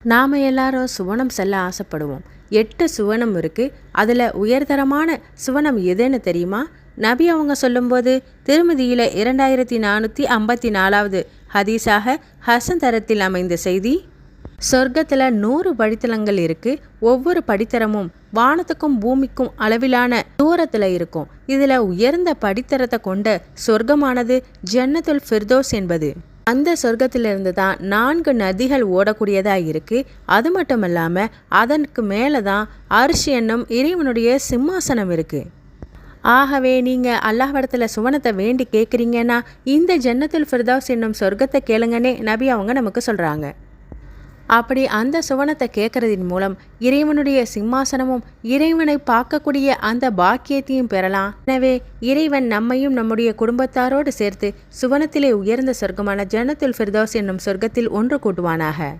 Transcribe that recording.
நாம் எல்லாரும் சுவனம் செல்ல ஆசைப்படுவோம். 8 சுவனம் இருக்கு. அதில் உயர்தரமான சுவனம் எதுன்னு தெரியுமா? நபி அவங்க சொல்லும்போது திருமதியில 2454வது ஹதீஸாக ஹசன் தரத்தில் அமைந்த செய்தி. சொர்க்கத்தில் 100 படித்தளங்கள் இருக்கு. ஒவ்வொரு படித்தரமும் வானத்துக்கும் பூமிக்கும் அளவிலான தூரத்தில் இருக்கும். இதில் உயர்ந்த படித்தரத்தை கொண்ட சொர்க்கமானது ஜன்னத்துல் ஃபிர்தோஸ் என்பது. அந்த சொர்க்கத்திலிருந்து தான் 4 நதிகள் ஓடக்கூடியதாக இருக்குது. அது மட்டும் இல்லாமல் அதற்கு மேலே தான் அர்ஷ் என்னும் இறைவனுடைய சிம்மாசனம் இருக்குது. ஆகவே நீங்கள் அல்லாஹ்விடத்தில் சுவனத்தை வேண்டி கேட்குறீங்கன்னா இந்த ஜன்னத்துல் ஃபிர்தௌஸ் என்னும் சொர்க்கத்தை கேளுங்கன்னே நபி அவங்க நமக்கு சொல்கிறாங்க. அப்படி அந்த சுவனத்தை கேட்கறதின் மூலம் இறைவனுடைய சிம்மாசனமும் இறைவனை பார்க்கக்கூடிய அந்த பாக்கியத்தையும் பெறலாம். எனவே இறைவன் நம்மையும் நம்முடைய குடும்பத்தாரோடு சேர்த்து சுவனத்திலே உயர்ந்த சொர்க்கமான ஜன்னத்துல் ஃபிர்தௌஸ் என்னும் சொர்க்கத்தில் ஒன்று கூட்டுவானாக.